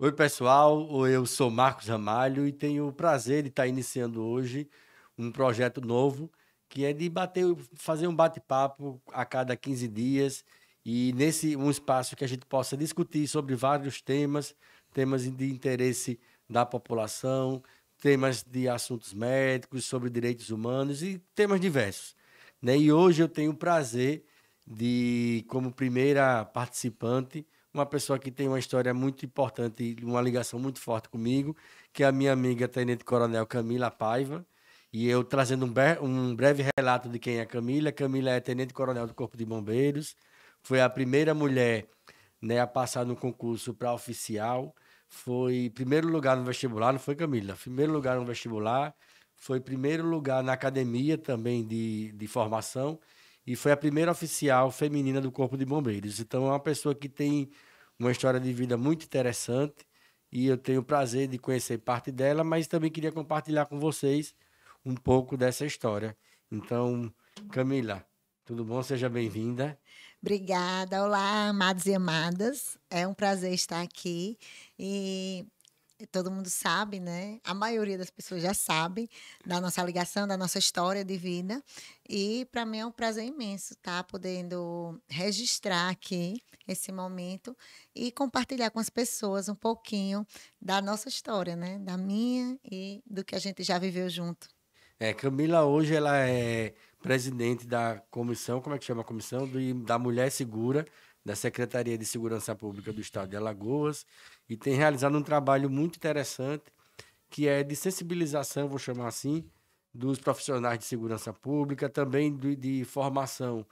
Oi, pessoal. Eu sou Marcos Ramalho e tenho o prazer de estar iniciando hoje um projeto novo que é de fazer um bate-papo a cada 15 dias e nesse um espaço que a gente possa discutir sobre vários temas, temas de interesse da população, temas de assuntos médicos, sobre direitos humanos e temas diversos, né? E hoje eu tenho o prazer de, como primeira participante, uma pessoa que tem uma história muito importante, uma ligação muito forte comigo, que é a minha amiga Tenente Coronel Camila Paiva. E eu trazendo um breve relato de quem é a Camila. Camila é Tenente Coronel do Corpo de Bombeiros, foi a primeira mulher, né, a passar no concurso para oficial, foi primeiro lugar no vestibular, não foi, Camila? Primeiro lugar no vestibular, foi primeiro lugar na academia também de formação e foi a primeira oficial feminina do Corpo de Bombeiros. Então, é uma pessoa que tem uma história de vida muito interessante e eu tenho o prazer de conhecer parte dela, mas também queria compartilhar com vocês um pouco dessa história. Então, Camila, tudo bom? Seja bem-vinda. Obrigada. Olá, amados e amadas. É um prazer estar aqui. E todo mundo sabe, né? A maioria das pessoas já sabe da nossa ligação, da nossa história de vida. E para mim é um prazer imenso estar podendo registrar aqui esse momento e compartilhar com as pessoas um pouquinho da nossa história, né? Da minha e do que a gente já viveu junto. Camila hoje ela é presidente da comissão, como é que chama a comissão? Da Mulher Segura, da Secretaria de Segurança Pública do Estado de Alagoas, e tem realizado um trabalho muito interessante, que é de sensibilização, vou chamar assim, dos profissionais de segurança pública, também de formação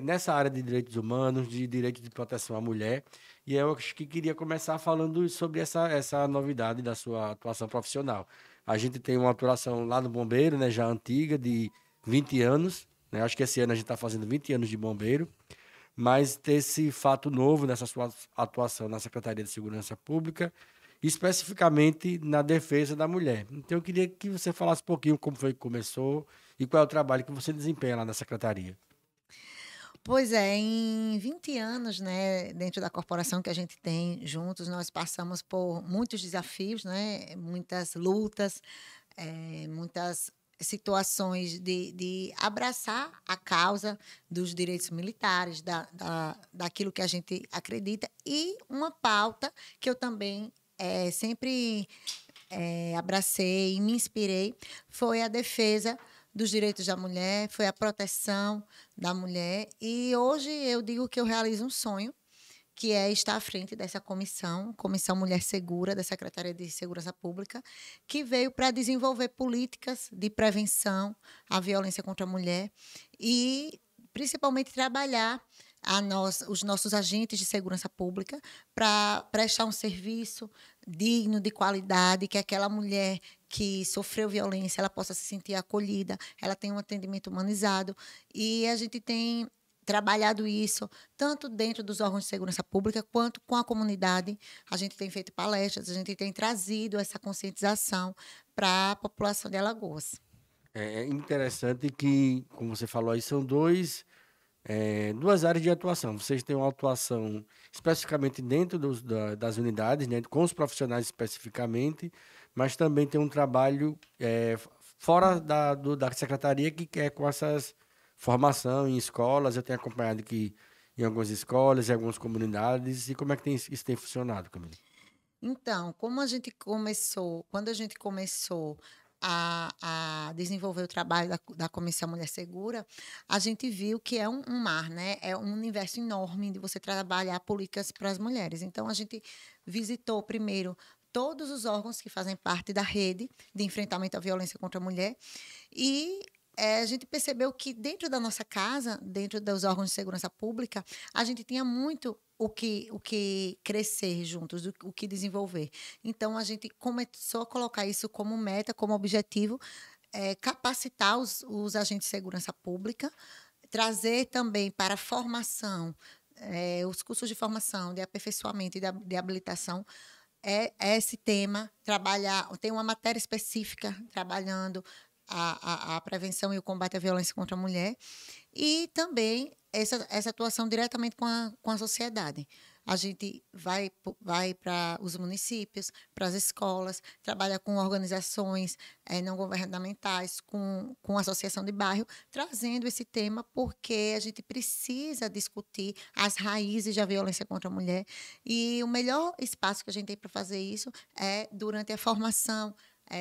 nessa área de direitos humanos, de direitos de proteção à mulher. E eu acho que queria começar falando sobre essa novidade da sua atuação profissional. A gente tem uma atuação lá no Bombeiro, né, já antiga, de 20 anos. Né? Acho que esse ano a gente está fazendo 20 anos de bombeiro. Mas ter esse fato novo nessa sua atuação na Secretaria de Segurança Pública, especificamente na defesa da mulher. Então, eu queria que você falasse um pouquinho como foi que começou e qual é o trabalho que você desempenha lá na Secretaria. Pois é, em 20 anos, né, dentro da corporação que a gente tem juntos, nós passamos por muitos desafios, né, muitas lutas, muitas situações de abraçar a causa dos direitos militares, daquilo que a gente acredita, e uma pauta que eu também sempre abracei e me inspirei foi a defesa dos direitos da mulher, foi a proteção da mulher. E hoje eu digo que eu realizo um sonho, que é estar à frente dessa comissão, Comissão Mulher Segura, da Secretaria de Segurança Pública, que veio para desenvolver políticas de prevenção à violência contra a mulher e, principalmente, trabalhar os nossos agentes de segurança pública para prestar um serviço digno, de qualidade, que aquela mulher que sofreu violência ela possa se sentir acolhida, ela tenha um atendimento humanizado. E a gente tem trabalhado isso tanto dentro dos órgãos de segurança pública quanto com a comunidade. A gente tem feito palestras, a gente tem trazido essa conscientização para a população de Alagoas. É interessante que, como você falou aí, são duas áreas de atuação. Vocês têm uma atuação especificamente dentro das unidades, né, com os profissionais especificamente, mas também tem um trabalho fora da secretaria que é com essas formação em escolas. Eu tenho acompanhado aqui em algumas escolas, em algumas comunidades. E como é que isso tem funcionado, Camila? Então, quando a gente começou a desenvolver o trabalho da Comissão Mulher Segura, a gente viu que é um mar, né? É um universo enorme de você trabalhar políticas para as mulheres. Então, a gente visitou primeiro todos os órgãos que fazem parte da rede de enfrentamento à violência contra a mulher e a gente percebeu que dentro da nossa casa, dentro dos órgãos de segurança pública, a gente tinha muito o que crescer juntos, o que desenvolver. Então, a gente começou a colocar isso como meta, como objetivo, capacitar os agentes de segurança pública, trazer também para a formação, os cursos de formação, de aperfeiçoamento e de habilitação, é esse tema, trabalhar, tem uma matéria específica trabalhando a prevenção e o combate à violência contra a mulher, e também essa atuação diretamente com a sociedade. a gente vai para os municípios, para as escolas, trabalha com organizações não governamentais, com a associação de bairro, trazendo esse tema porque a gente precisa discutir as raízes da violência contra a mulher. E o melhor espaço que a gente tem para fazer isso é durante a formação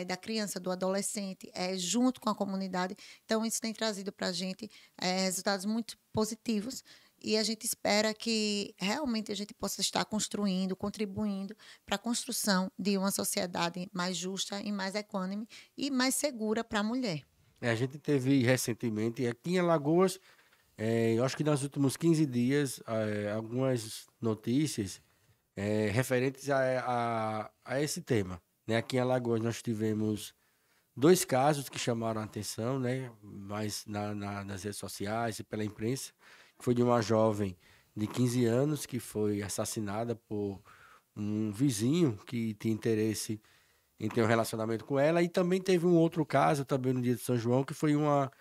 da criança, do adolescente, junto com a comunidade. Então, isso tem trazido para a gente resultados muito positivos e a gente espera que realmente a gente possa estar construindo, contribuindo para a construção de uma sociedade mais justa e mais equânime e mais segura para a mulher. A gente teve recentemente aqui em Alagoas, eu acho que nos últimos 15 dias, algumas notícias referentes a esse tema. Né? Aqui em Alagoas nós tivemos 2 casos que chamaram a atenção, né? Mas nas redes sociais e pela imprensa. Foi de uma jovem de 15 anos que foi assassinada por um vizinho que tinha interesse em ter um relacionamento com ela. E também teve um outro caso, também no dia de São João, que foi uma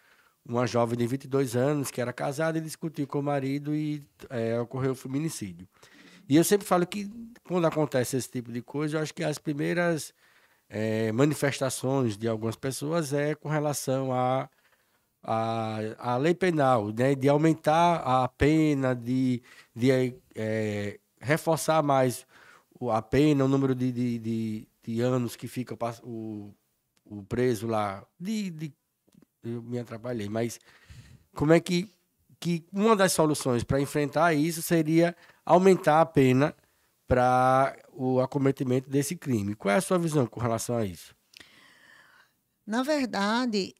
jovem de 22 anos que era casada e discutiu com o marido e ocorreu o feminicídio. E eu sempre falo que quando acontece esse tipo de coisa, eu acho que as primeiras manifestações de algumas pessoas com relação à lei penal, né? De aumentar a pena, de reforçar mais a pena, o número de anos que fica o preso lá. Eu me atrapalhei, mas como é que uma das soluções para enfrentar isso seria aumentar a pena para o acometimento desse crime. Qual é a sua visão com relação a isso? Na verdade,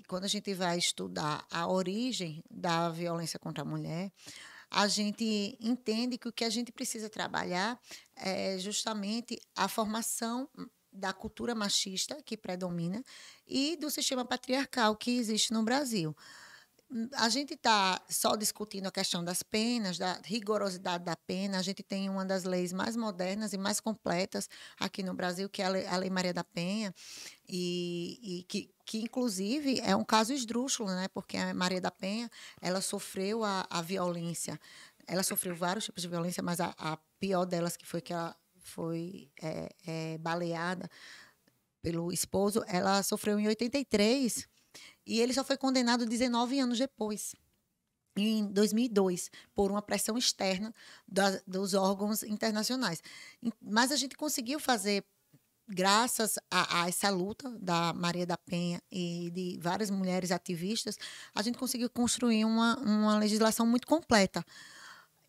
quando a gente vai estudar a origem da violência contra a mulher, a gente entende que o que a gente precisa trabalhar é justamente a formação da cultura machista que predomina e do sistema patriarcal que existe no Brasil. A gente está só discutindo a questão das penas, da rigorosidade da pena. A gente tem uma das leis mais modernas e mais completas aqui no Brasil, que é a Lei Maria da Penha, e que inclusive, é um caso esdrúxulo, né? Porque a Maria da Penha ela sofreu a violência. Ela sofreu vários tipos de violência, mas a pior delas, que foi que ela foi baleada pelo esposo, ela sofreu em 83 e ele só foi condenado 19 anos depois, em 2002, por uma pressão externa dos órgãos internacionais. Mas a gente conseguiu fazer, graças a essa luta da Maria da Penha e de várias mulheres ativistas, a gente conseguiu construir uma legislação muito completa.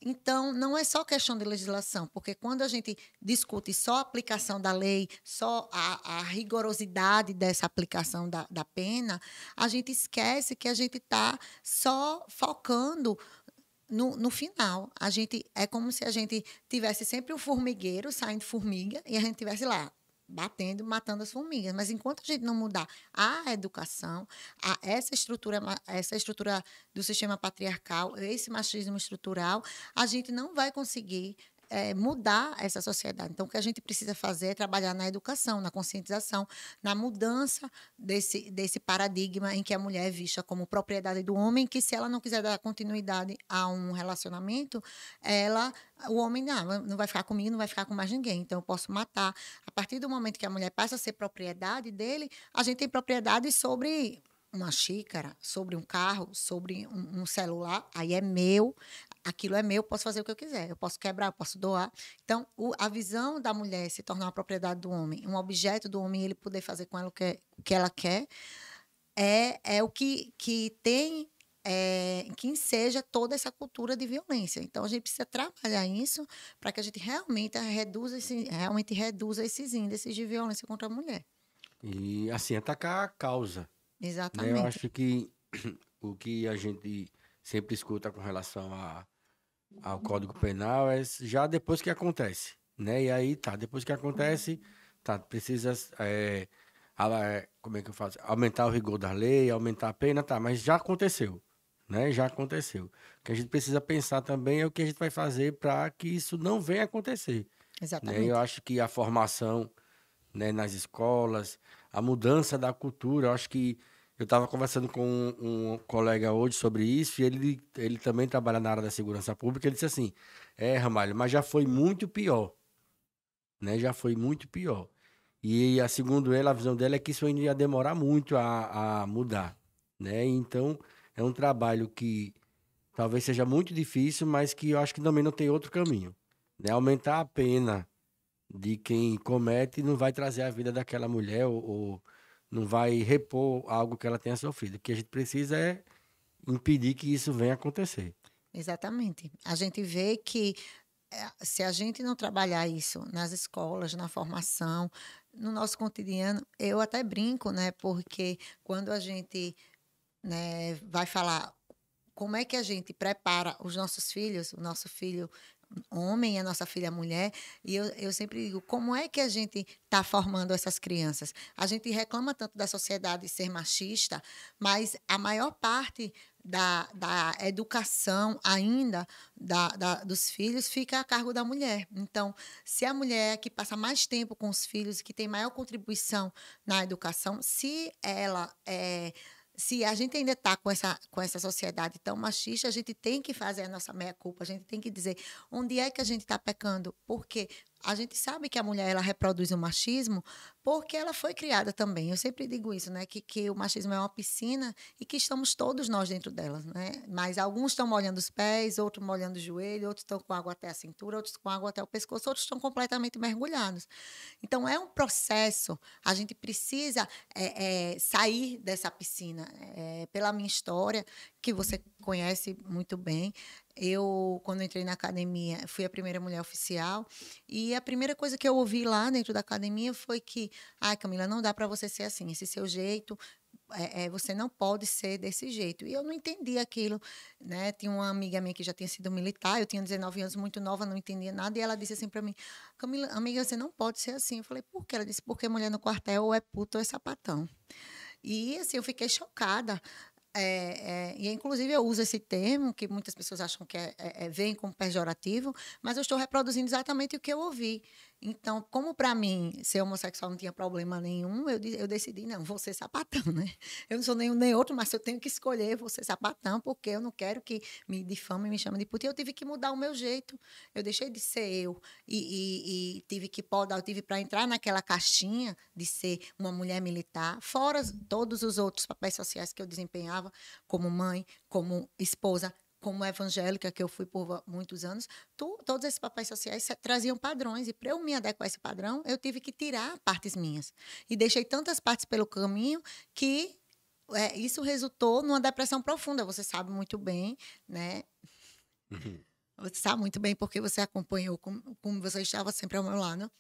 Então, não é só questão de legislação, porque quando a gente discute só a aplicação da lei, só a rigorosidade dessa aplicação da pena, a gente esquece que a gente está só focando no final. É como se a gente tivesse sempre um formigueiro, saindo formiga, e a gente tivesse lá batendo, matando as formigas. Mas enquanto a gente não mudar a educação, essa estrutura do sistema patriarcal, esse machismo estrutural, a gente não vai conseguir mudar essa sociedade. Então, o que a gente precisa fazer é trabalhar na educação, na conscientização, na mudança desse paradigma em que a mulher é vista como propriedade do homem, que se ela não quiser dar continuidade a um relacionamento, o homem não vai ficar comigo, não vai ficar com mais ninguém, então eu posso matar. A partir do momento que a mulher passa a ser propriedade dele, a gente tem propriedade sobre uma xícara, sobre um carro, sobre um celular, aí é meu, aquilo é meu, eu posso fazer o que eu quiser, eu posso quebrar, eu posso doar. Então, a visão da mulher se tornar uma propriedade do homem, um objeto do homem, ele poder fazer com ela o que ela quer, é o que tem que enseja toda essa cultura de violência. Então, a gente precisa trabalhar isso para que a gente realmente reduza esses índices de violência contra a mulher. E, assim, atacar a causa. Né? Eu Exatamente. acho que o que a gente sempre escuta com relação ao Código Penal é já depois que acontece, né? E aí, depois que acontece, precisa, como é que eu faço? Aumentar o rigor da lei, aumentar a pena, mas já aconteceu, né? Já aconteceu. O que a gente precisa pensar também é o que a gente vai fazer para que isso não venha a acontecer, né? Eu Exatamente. acho que a formação, né, nas escolas, a mudança da cultura, eu acho que Eu estava conversando com um colega hoje sobre isso e ele também trabalha na área da segurança pública. Ele disse assim: Ramalho, mas já foi muito pior, né? Já foi muito pior. E segundo ele, a visão dele é que isso ainda ia demorar muito a mudar, né? Então, é um trabalho que talvez seja muito difícil, mas que eu acho que também não tem outro caminho, né? Aumentar a pena de quem comete não vai trazer a vida daquela mulher ou não vai repor algo que ela tenha sofrido. O que a gente precisa é impedir que isso venha acontecer. Exatamente. A gente vê que se a gente não trabalhar isso nas escolas, na formação, no nosso cotidiano, eu até brinco, né? Porque quando a gente, né, vai falar como é que a gente prepara os nossos filhos, o nosso filho homem e a nossa filha mulher, e eu sempre digo, como é que a gente está formando essas crianças? A gente reclama tanto da sociedade ser machista, mas a maior parte da educação ainda dos filhos fica a cargo da mulher. Então, se a mulher que passa mais tempo com os filhos, que tem maior contribuição na educação, se a gente ainda está com essa sociedade tão machista, a gente tem que fazer a nossa meia-culpa, a gente tem que dizer onde é que a gente está pecando, porque a gente sabe que a mulher ela reproduz o machismo porque ela foi criada também. Eu sempre digo isso, né? Que o machismo é uma piscina e que estamos todos nós dentro dela, né? Mas alguns estão molhando os pés, outros molhando o joelho, outros estão com água até a cintura, outros com água até o pescoço, outros estão completamente mergulhados. Então, é um processo. A gente precisa sair dessa piscina. Pela minha história, que você conhece muito bem, eu, quando entrei na academia, fui a primeira mulher oficial. E a primeira coisa que eu ouvi lá dentro da academia foi que, Camila, não dá para você ser assim. Esse seu jeito, você não pode ser desse jeito. E eu não entendi aquilo, né? Tinha uma amiga minha que já tinha sido militar, eu tinha 19 anos, muito nova, não entendia nada, e ela disse assim para mim, Camila, amiga, você não pode ser assim. Eu falei, por quê? Ela disse, porque mulher no quartel ou é puta ou é sapatão. E assim, eu fiquei chocada. E inclusive eu uso esse termo, que muitas pessoas acham que vem como pejorativo, mas eu estou reproduzindo exatamente o que eu ouvi. Então, como para mim ser homossexual não tinha problema nenhum, eu decidi, não, vou ser sapatão, né? Eu não sou nenhum nem outro, mas eu tenho que escolher, vou ser sapatão, porque eu não quero que me difamem, me chamem de puta. E eu tive que mudar o meu jeito. Eu deixei de ser eu e tive que podar, eu tive para entrar naquela caixinha de ser uma mulher militar, fora todos os outros papéis sociais que eu desempenhava, como mãe, como esposa, como evangélica, que eu fui por muitos anos, todos esses papéis sociais traziam padrões. E para eu me adequar a esse padrão, eu tive que tirar partes minhas. E deixei tantas partes pelo caminho que isso resultou numa depressão profunda. Você sabe muito bem, né? Uhum. Você sabe muito bem porque você acompanhou como você estava sempre ao meu lado.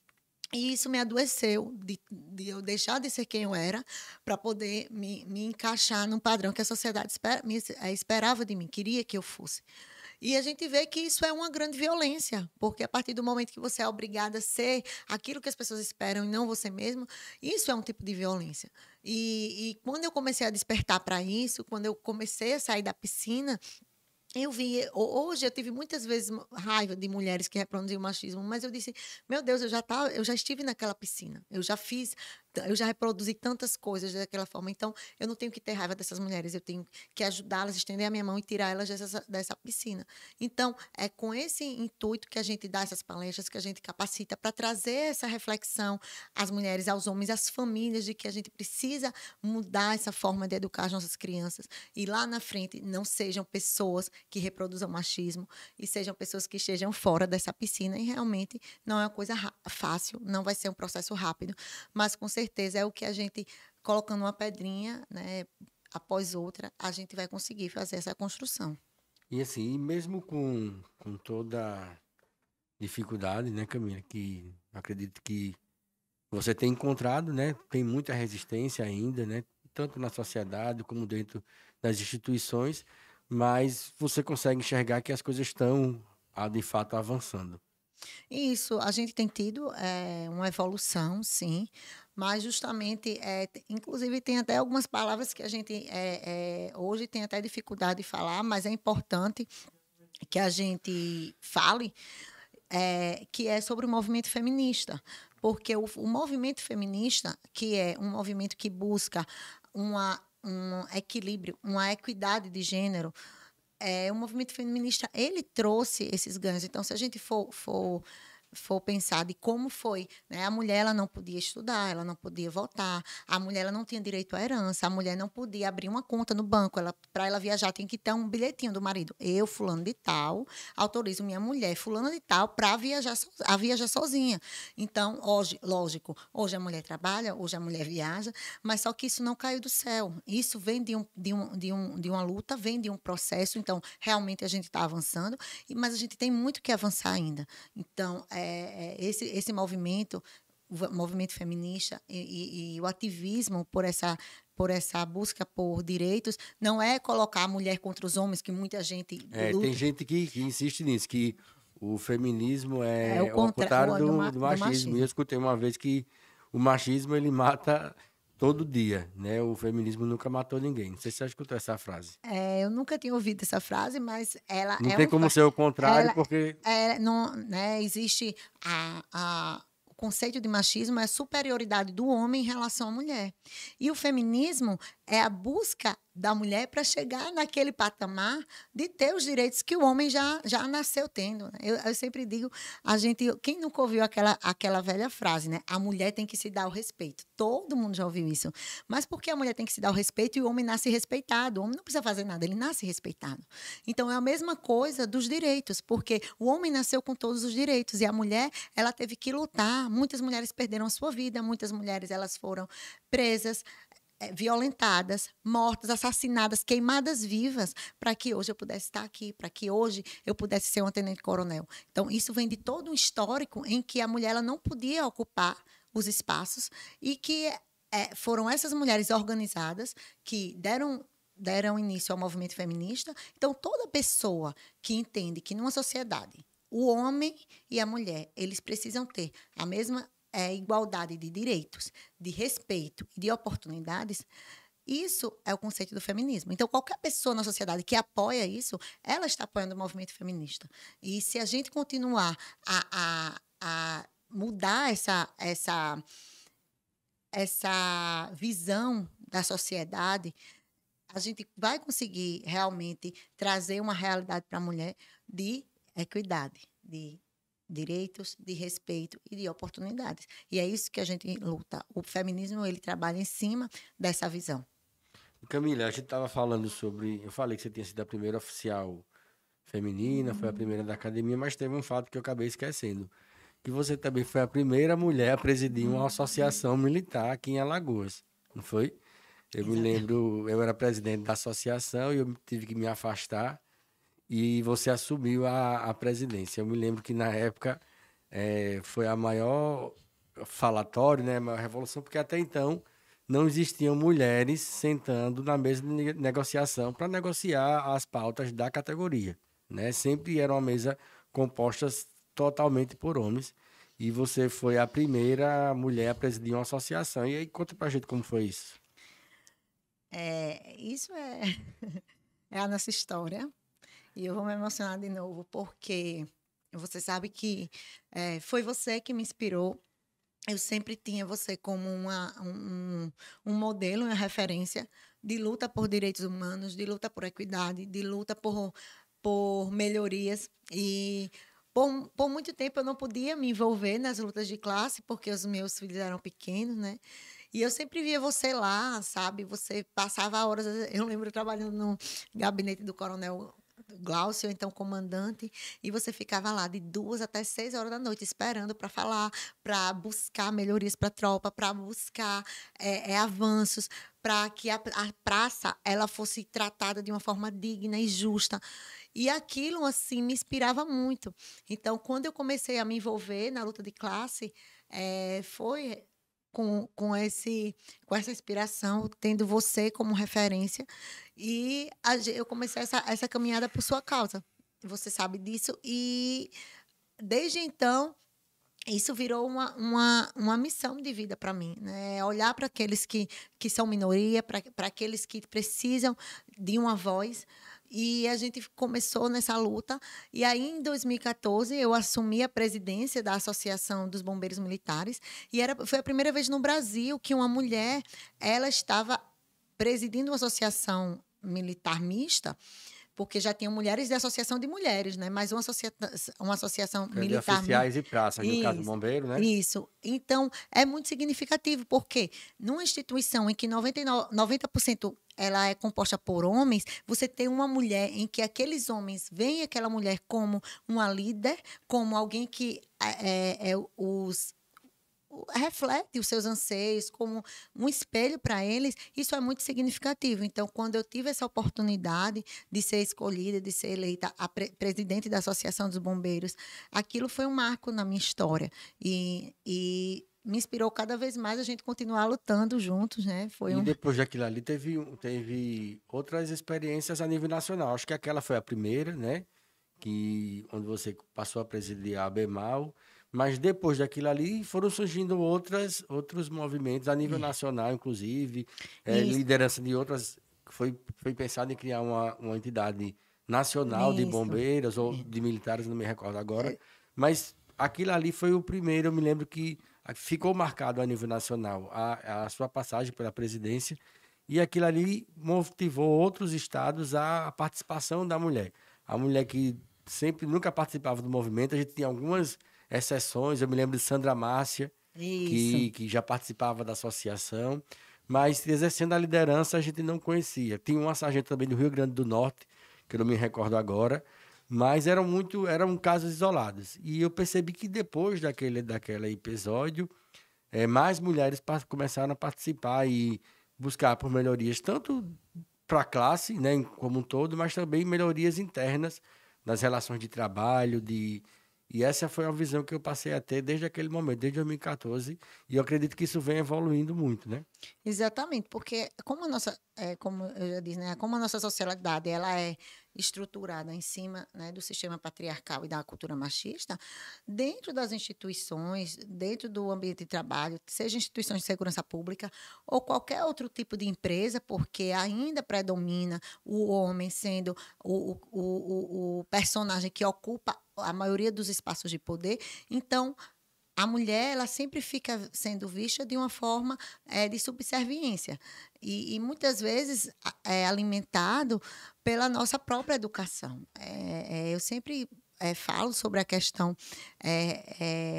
E isso me adoeceu de eu deixar de ser quem eu era para poder me encaixar num padrão que a sociedade esperava de mim, queria que eu fosse. E a gente vê que isso é uma grande violência, porque a partir do momento que você é obrigada a ser aquilo que as pessoas esperam e não você mesmo, isso é um tipo de violência. E quando eu comecei a despertar para isso, quando eu comecei a sair da piscina, eu vi, hoje eu tive muitas vezes raiva de mulheres que reproduziam o machismo, mas eu disse, meu Deus, eu já estive naquela piscina, eu já reproduzi tantas coisas daquela forma, então eu não tenho que ter raiva dessas mulheres, eu tenho que ajudá-las, estender a minha mão e tirar elas dessa piscina. Então, é com esse intuito que a gente dá essas palestras, que a gente capacita para trazer essa reflexão às mulheres, aos homens, às famílias, de que a gente precisa mudar essa forma de educar as nossas crianças e lá na frente não sejam pessoas que reproduzam machismo e sejam pessoas que estejam fora dessa piscina. E realmente não é uma coisa fácil, não vai ser um processo rápido, mas com certeza é o que a gente, colocando uma pedrinha, né, após outra, a gente vai conseguir fazer essa construção. E assim, e mesmo com toda dificuldade, né, Camila, que acredito que você tem encontrado, né, tem muita resistência ainda, né, tanto na sociedade como dentro das instituições, mas você consegue enxergar que as coisas estão, de fato, avançando. Isso, a gente tem tido uma evolução, sim, mas justamente, inclusive tem até algumas palavras que a gente hoje tem até dificuldade de falar, mas é importante que a gente fale, que é sobre o movimento feminista, porque o movimento feminista, que é um movimento que busca uma um equilíbrio, uma equidade de gênero, o movimento feminista, ele trouxe esses ganhos. Então, se a gente for pensar de como foi, né? A mulher ela não podia estudar, ela não podia votar, a mulher ela não tinha direito à herança, a mulher não podia abrir uma conta no banco, para ela viajar tem que ter um bilhetinho do marido. Eu, fulano de tal, autorizo minha mulher, fulano de tal, para viajar sozinha. Então, hoje, lógico, hoje a mulher trabalha, hoje a mulher viaja, mas só que isso não caiu do céu. Isso vem de uma luta, vem de um processo. Então, realmente a gente está avançando, mas a gente tem muito que avançar ainda. Então, esse movimento, o movimento feminista e o ativismo por essa busca por direitos, não é colocar a mulher contra os homens, que muita gente luta. Tem gente que insiste nisso, que o feminismo é o ao contrário do machismo. machismo. E eu escutei uma vez que o machismo ele mata todo dia, né? O feminismo nunca matou ninguém. Não sei se você já escutou essa frase. Eu nunca tinha ouvido essa frase, mas ela Não tem como ser o contrário, porque não, né, existe o conceito de machismo é a superioridade do homem em relação à mulher. E o feminismo é a busca da mulher para chegar naquele patamar de ter os direitos que o homem já nasceu tendo. Eu sempre digo, quem nunca ouviu aquela velha frase, né? A mulher tem que se dar o respeito. Todo mundo já ouviu isso. Mas por que a mulher tem que se dar o respeito e o homem nasce respeitado? O homem não precisa fazer nada, ele nasce respeitado. Então, é a mesma coisa dos direitos, porque o homem nasceu com todos os direitos e a mulher, ela teve que lutar. Muitas mulheres perderam a sua vida, muitas mulheres elas foram presas, violentadas, mortas, assassinadas, queimadas vivas, para que hoje eu pudesse estar aqui, para que hoje eu pudesse ser uma tenente-coronel. Então, isso vem de todo um histórico em que a mulher ela não podia ocupar os espaços e que foram essas mulheres organizadas que deram início ao movimento feminista. Então, toda pessoa que entende que numa sociedade o homem e a mulher eles precisam ter a mesma igualdade de direitos, de respeito e de oportunidades, isso é o conceito do feminismo. Então, qualquer pessoa na sociedade que apoia isso, ela está apoiando o movimento feminista. E se a gente continuar a mudar essa visão da sociedade, a gente vai conseguir realmente trazer uma realidade para a mulher de equidade, de direitos, de respeito e de oportunidades. E é isso que a gente luta. O feminismo, ele trabalha em cima dessa visão. Camila, a gente estava falando sobre... Eu falei que você tinha sido a primeira oficial feminina, foi a primeira da academia, mas teve um fato que eu acabei esquecendo. Que você também foi a primeira mulher a presidir uma associação militar aqui em Alagoas, não foi? Eu me lembro, eu era presidente da associação e eu tive que me afastar e você assumiu a presidência. Eu me lembro que na época foi a maior falatório, né, a maior revolução, porque até então não existiam mulheres sentando na mesa de negociação para negociar as pautas da categoria, né? Sempre era uma mesa composta totalmente por homens. E você foi a primeira mulher a presidir uma associação. E aí, conta pra gente como foi isso. Isso é a nossa história. E eu vou me emocionar de novo, porque você sabe que foi você que me inspirou. Eu sempre tinha você como um modelo, uma referência de luta por direitos humanos, de luta por equidade, de luta por melhorias. E por muito tempo eu não podia me envolver nas lutas de classe, porque os meus filhos eram pequenos, né? E eu sempre via você lá, sabe? Você passava horas... Eu lembro trabalhando no gabinete do coronel Glaucio, então comandante, e você ficava lá de 2 até 6 horas da noite esperando para falar, para buscar melhorias para a tropa, para buscar avanços, para que a praça ela fosse tratada de uma forma digna e justa. E aquilo, assim, me inspirava muito. Então, quando eu comecei a me envolver na luta de classe, foi com essa inspiração, tendo você como referência. E eu comecei essa caminhada por sua causa. Você sabe disso. E, desde então, isso virou uma missão de vida para mim, né? Olhar para aqueles que são minoria, para aqueles que precisam de uma voz. E a gente começou nessa luta. E aí, em 2014, eu assumi a presidência da Associação dos Bombeiros Militares. E foi a primeira vez no Brasil que uma mulher ela estava presidindo uma associação militar mista, porque já tinham mulheres da associação de mulheres, né? Mas uma associação Que é de militar. oficiais e praças, no caso do Isso, bombeiro, né? isso. Então, é muito significativo, porque numa instituição em que 90% ela é composta por homens, você tem uma mulher em que aqueles homens veem aquela mulher como uma líder, como alguém que reflete os seus anseios como um espelho para eles, isso é muito significativo. Então, quando eu tive essa oportunidade de ser escolhida, de ser eleita a presidente da Associação dos Bombeiros, aquilo foi um marco na minha história e me inspirou cada vez mais a gente continuar lutando juntos, né? E depois daquilo ali teve outras experiências a nível nacional. Acho que aquela foi a primeira, né? Onde você passou a presidir a ABEMAL. Mas depois daquilo ali foram surgindo outros movimentos a nível nacional, inclusive, Isso, liderança de outras. Foi pensado em criar uma entidade nacional de isso. bombeiros ou de militares, não me recordo agora. Mas aquilo ali foi o primeiro, eu me lembro que ficou marcado a nível nacional a sua passagem pela presidência. E aquilo ali motivou outros estados à participação da mulher. A mulher que sempre nunca participava do movimento, a gente tinha algumas exceções. Eu me lembro de Sandra Márcia, Isso. que já participava da associação, mas exercendo a liderança a gente não conhecia. Tinha uma sargento também do Rio Grande do Norte, que eu não me recordo agora, mas eram casos isolados. E eu percebi que depois daquele episódio, mais mulheres começaram a participar e buscar por melhorias, tanto para a classe, né, como um todo, mas também melhorias internas nas relações de trabalho, e essa foi a visão que eu passei a ter desde aquele momento, desde 2014, e eu acredito que isso vem evoluindo muito, né? Exatamente, porque como eu já disse, né, como a nossa sociedade ela é estruturada em cima, né, do sistema patriarcal e da cultura machista, dentro das instituições, dentro do ambiente de trabalho, seja instituições de segurança pública ou qualquer outro tipo de empresa, porque ainda predomina o homem sendo o personagem que ocupa a maioria dos espaços de poder, então a mulher ela sempre fica sendo vista de uma forma de subserviência e muitas vezes é alimentado pela nossa própria educação. Eu sempre falo sobre a questão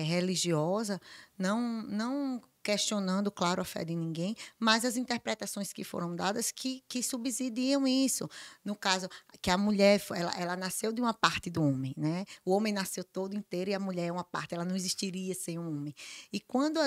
religiosa, não questionando, claro, a fé de ninguém, mas as interpretações que foram dadas que subsidiam isso. No caso, que a mulher ela nasceu de uma parte do homem, né? O homem nasceu todo inteiro e a mulher é uma parte, ela não existiria sem um homem. E quando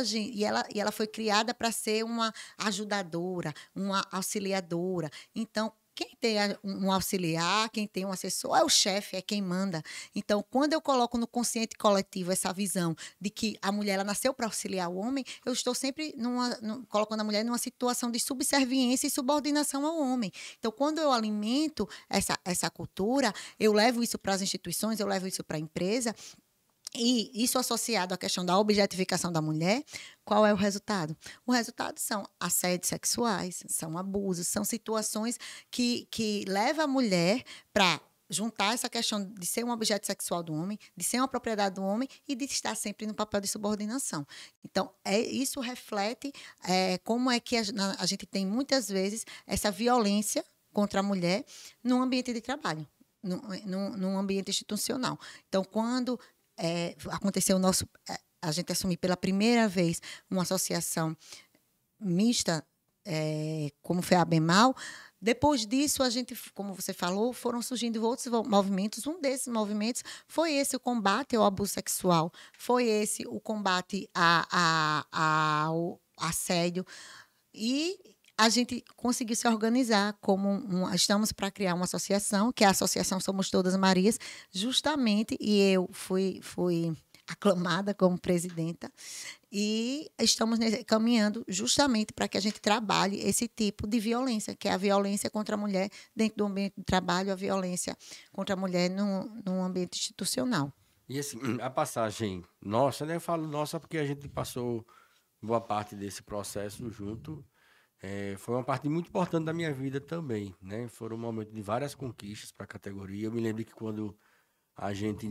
ela foi criada para ser uma ajudadora, uma auxiliadora. Então, quem tem um auxiliar, quem tem um assessor, é o chefe, é quem manda. Então, quando eu coloco no consciente coletivo essa visão de que a mulher ela nasceu para auxiliar o homem, eu estou sempre colocando a mulher numa situação de subserviência e subordinação ao homem. Então, quando eu alimento essa cultura, eu levo isso para as instituições, eu levo isso para a empresa, e isso associado à questão da objetificação da mulher, qual é o resultado? O resultado são assédios sexuais, são abusos, são situações que levam a mulher para juntar essa questão de ser um objeto sexual do homem, de ser uma propriedade do homem e de estar sempre no papel de subordinação. Então, isso reflete como é que a gente tem, muitas vezes, essa violência contra a mulher no ambiente de trabalho, num ambiente institucional. Então, quando aconteceu a gente assumir pela primeira vez uma associação mista, como foi a ABEMAL. Depois disso, a gente, como você falou, foram surgindo outros movimentos. Um desses movimentos foi esse, o combate ao abuso sexual, foi esse o combate ao assédio. E a gente conseguiu se organizar estamos para criar uma associação, que é a Associação Somos Todas Marias, justamente, e eu fui aclamada como presidenta, e estamos caminhando justamente para que a gente trabalhe esse tipo de violência, que é a violência contra a mulher dentro do ambiente de trabalho, a violência contra a mulher no ambiente institucional. E assim, a passagem nossa, né? Eu falo nossa porque a gente passou boa parte desse processo junto. Foi uma parte muito importante da minha vida também, né? Foram um momento de várias conquistas para a categoria. Eu me lembro que quando a gente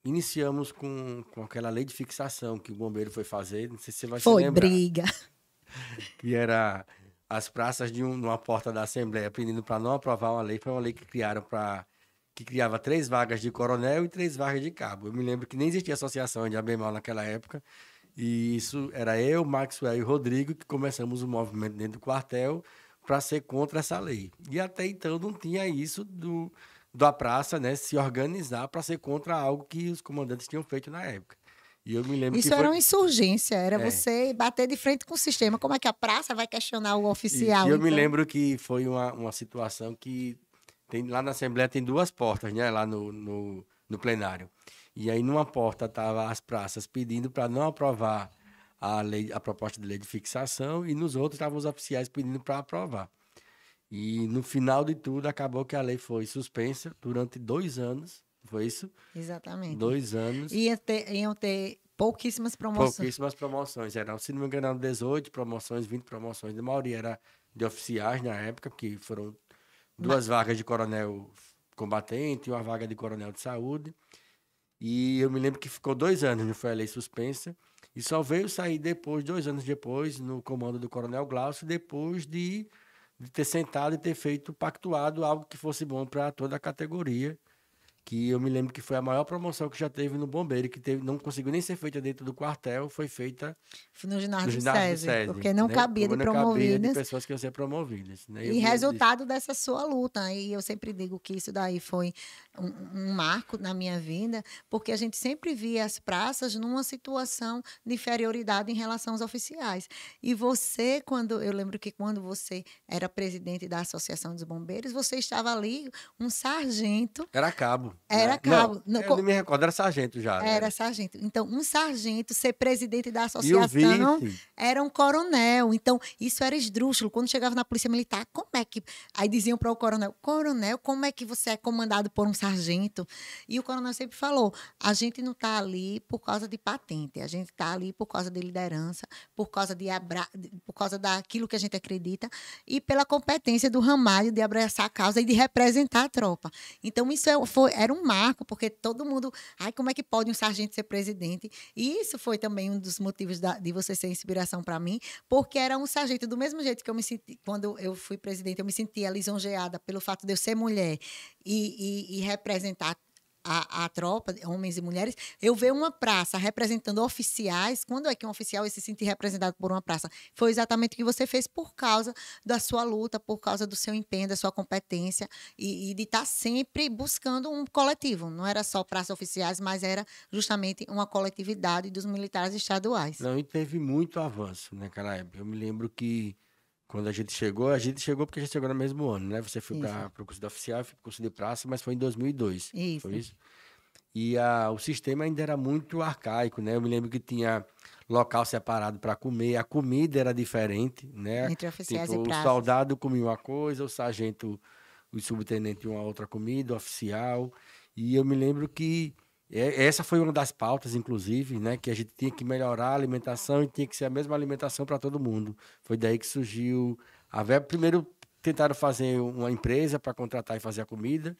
iniciamos com aquela lei de fixação que o bombeiro foi fazer, não sei se você vai se Foi lembrar, briga. que era as praças de uma porta da Assembleia pedindo para não aprovar uma lei, foi uma lei que criaram para que criava 3 vagas de coronel e 3 vagas de cabo. Eu me lembro que nem existia associação de ABMAL naquela época, e isso era eu, Maxwell e Rodrigo que começamos o movimento dentro do quartel para ser contra essa lei. E até então não tinha isso da praça, né, se organizar para ser contra algo que os comandantes tinham feito na época. E eu me lembro Isso que foi... era uma insurgência, era É. você bater de frente com o sistema. Como é que a praça vai questionar o oficial? E eu me então? lembro que foi uma situação que tem, lá na Assembleia tem 2 portas, né? Lá no plenário. E aí numa porta estavam as praças pedindo para não aprovar a proposta de lei de fixação, e nos outros estavam os oficiais pedindo para aprovar. E no final de tudo acabou que a lei foi suspensa durante 2 anos. Foi isso? Exatamente. 2 anos. Iam ter pouquíssimas promoções. Pouquíssimas promoções. Eram, se não me engano, 18 promoções, 20 promoções. A maioria era de oficiais na época, porque foram 2 vagas de coronel combatente e uma vaga de coronel de saúde. E eu me lembro que ficou 2 anos, não foi a lei suspensa. E só veio sair depois, 2 anos depois, no comando do coronel Glaucio, depois de ter sentado e ter feito, pactuado algo que fosse bom para toda a categoria. Que eu me lembro que foi a maior promoção que já teve no Bombeiro, que não conseguiu nem ser feita dentro do quartel, foi feita No ginásio no do ginásio do SESI, SESI, porque não né? cabia Como de não cabia de promovidas. pessoas que iam ser promovidas, né? E resultado dessa sua luta. E eu sempre digo que isso daí foi um marco na minha vida, porque a gente sempre via as praças numa situação de inferioridade em relação aos oficiais. E você, eu lembro que quando você era presidente da Associação dos Bombeiros, você estava ali, um sargento. Era cabo. Era né? cabo. Não, eu não me recordo, era sargento já. Era Né? sargento. Então, um sargento ser presidente da E o associação vice? era um coronel. Então, isso era esdrúxulo. Quando chegava na polícia militar, como é que... Aí diziam para o coronel, como é que você é comandado por um sargento? E o coronel sempre falou, a gente não está ali por causa de patente, a gente está ali por causa de liderança, por causa daquilo que a gente acredita e pela competência do Ramalho de abraçar a causa e de representar a tropa. Então, isso era um marco, porque todo mundo... Ai, como é que pode um sargento ser presidente? E isso foi também um dos motivos de você ser inspiração para mim, porque era um sargento, do mesmo jeito que eu me senti, quando eu fui presidente, eu me sentia lisonjeada pelo fato de eu ser mulher e representar a tropa, homens e mulheres, eu ver uma praça representando oficiais. Quando é que um oficial se sentir representado por uma praça? Foi exatamente o que você fez por causa da sua luta, por causa do seu empenho, da sua competência e de estar sempre buscando um coletivo. Não era só praças oficiais, mas era justamente uma coletividade dos militares estaduais. Não, e teve muito avanço naquela época. Eu me lembro que quando a gente chegou porque a gente chegou no mesmo ano, né? Você foi para o curso de oficial, foi para o curso de praça, mas foi em 2002. Isso. Foi isso? E o sistema ainda era muito arcaico, né? Eu me lembro que tinha local separado para comer, a comida era diferente, né? Entre oficiais tipo, e praças. o soldado comia uma coisa, o sargento, o subtenente uma outra comida, o oficial. E eu me lembro que essa foi uma das pautas, inclusive, né? Que a gente tinha que melhorar a alimentação e tinha que ser a mesma alimentação para todo mundo. Foi daí que surgiu a verba. Primeiro tentaram fazer uma empresa para contratar e fazer a comida.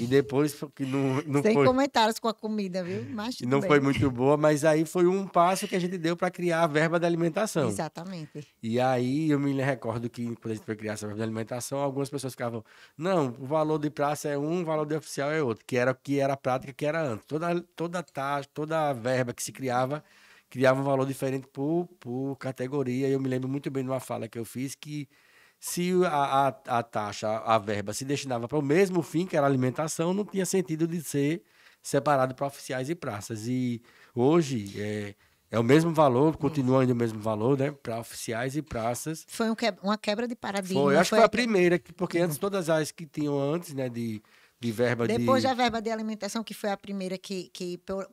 E depois que não Sem foi, comentários com a comida, viu? Mas tudo não bem. foi muito boa, mas aí foi um passo que a gente deu para criar a verba da alimentação. Exatamente. E aí eu me recordo que quando a gente foi criar essa verba da alimentação, algumas pessoas ficavam, não, o valor de praça é um, o valor de oficial é outro, que era a prática que era antes. Toda taxa, toda a verba que se criava um valor diferente por categoria. E eu me lembro muito bem de uma fala que eu fiz que se a taxa, a verba se destinava para o mesmo fim, que era a alimentação, não tinha sentido de ser separado para oficiais e praças. E hoje é o mesmo valor, continua ainda o mesmo valor, né, para oficiais e praças. Foi uma quebra de paradigma. Foi, acho que foi a primeira, porque antes todas as que tinham antes, né, de verba Depois da verba de alimentação, que foi a primeira que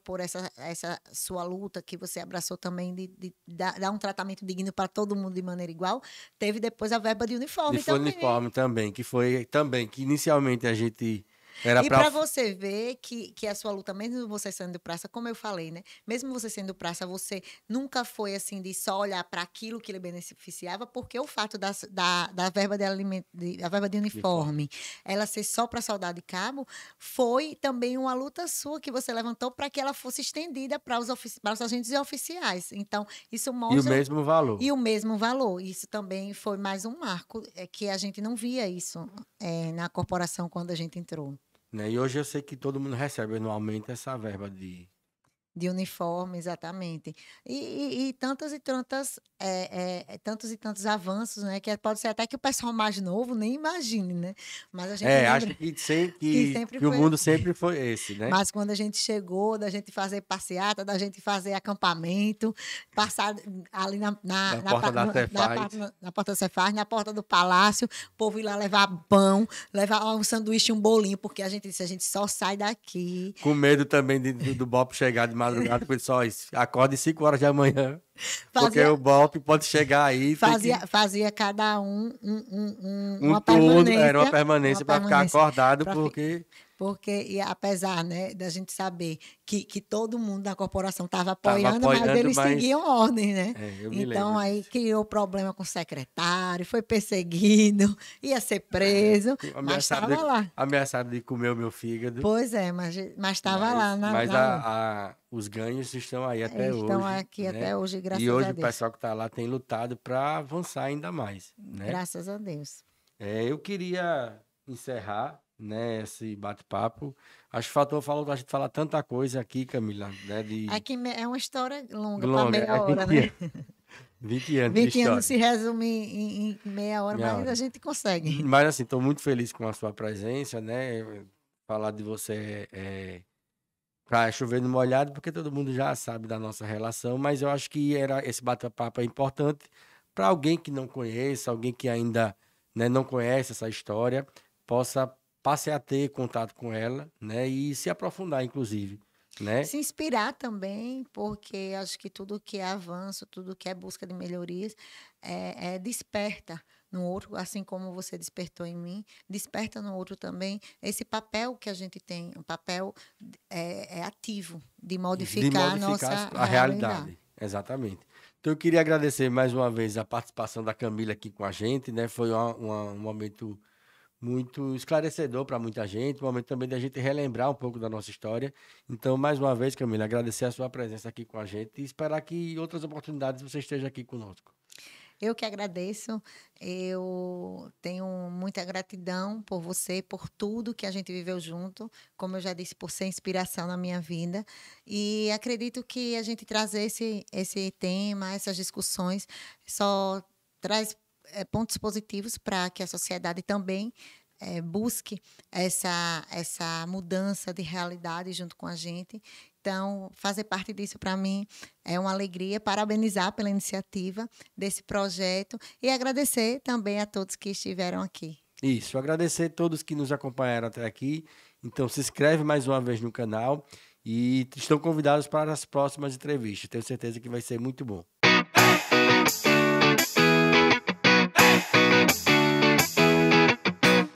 por essa sua luta, que você abraçou também de dar um tratamento digno para todo mundo de maneira igual, teve depois a verba de uniforme E foi também. uniforme também, que foi também, que inicialmente a gente Era E pra... para você ver que a sua luta, mesmo você sendo praça, como eu falei, né? Mesmo você sendo praça, você nunca foi assim de só olhar para aquilo que lhe beneficiava, porque o fato da verba de alimento, a verba de de forma. uniforme, ela ser só para soldado de cabo, foi também uma luta sua que você levantou para que ela fosse estendida para os agentes oficiais. Então, isso E o mostra mesmo valor. e o mesmo valor. Isso também foi mais um marco, que a gente não via isso na corporação quando a gente entrou. Né? E hoje eu sei que todo mundo recebe anualmente essa verba de... De uniforme, exatamente. E tantas e tantas, tantos e tantos avanços, né? Que pode ser até que o pessoal mais novo nem imagine, né? Mas a gente acho lembra que, sem, que sempre que o foi mundo assim. sempre foi esse, né? Mas quando a gente chegou, da gente fazer passeata, da gente fazer acampamento, passar ali Na porta da Cefaz. na porta da Cefaz, na porta do palácio, o povo ir lá levar pão, levar um sanduíche e um bolinho, porque a gente disse, a gente só sai daqui. Com medo também do Bop chegar de madrugada, porque só acorda às 5 horas da manhã. Porque Fazia, o Bop pode chegar aí, tem que... fazia cada Um uma turno, era uma uma permanência para ficar permanência. acordado, Pra, porque Porque, e apesar, né, da gente saber que todo mundo da corporação estava estava apoiando, mas apoiando, eles mas... seguiam ordem, né? eu me Então, lembro aí disso. criou problema com o secretário, foi perseguido, ia ser preso, mas estava lá. Ameaçado de comer o meu fígado, Pois é, mas estava lá mas na luta. os ganhos estão aí até Estão hoje, aqui né? até hoje, E graças hoje a o Deus. pessoal que está lá tem lutado para avançar ainda mais, né? Graças a Deus. Eu queria encerrar, né, esse bate-papo. Acho que faltou a gente falar tanta coisa aqui, Camila, né, de Aqui é uma história longa para longa, meia hora, 20 né? anos, 20 anos de 20 anos história, se resume em meia hora, meia mas a hora. gente consegue. Mas assim, estou muito feliz com a sua presença, né? Falar de você para chover no molhado, porque todo mundo já sabe da nossa relação, mas eu acho que esse bate-papo é importante para alguém que não conheça, alguém que ainda, né, não conhece essa história, passe a ter contato com ela, né, e se aprofundar, inclusive, né? Se inspirar também, porque acho que tudo que é avanço, tudo que é busca de melhorias, desperta no outro, assim como você despertou em mim, desperta no outro também esse papel que a gente tem, um papel ativo de Isso, de modificar a modificar nossa a realidade. realidade, exatamente. Então eu queria agradecer mais uma vez a participação da Camila aqui com a gente, né? Foi um momento muito esclarecedor para muita gente, um momento também da gente relembrar um pouco da nossa história. Então, mais uma vez, Camila, agradecer a sua presença aqui com a gente e esperar que em outras oportunidades você esteja aqui conosco. Eu que agradeço, eu tenho muita gratidão por você, por tudo que a gente viveu junto, como eu já disse, por ser inspiração na minha vida. E acredito que a gente trazer esse tema, essas discussões, só traz pontos positivos para que a sociedade também busque essa mudança de realidade junto com a gente. Então, fazer parte disso para mim é uma alegria. Parabenizar pela iniciativa desse projeto e agradecer também a todos que estiveram aqui. Isso, agradecer a todos que nos acompanharam até aqui. Então, se inscreve mais uma vez no canal e estão convidados para as próximas entrevistas. Tenho certeza que vai ser muito bom.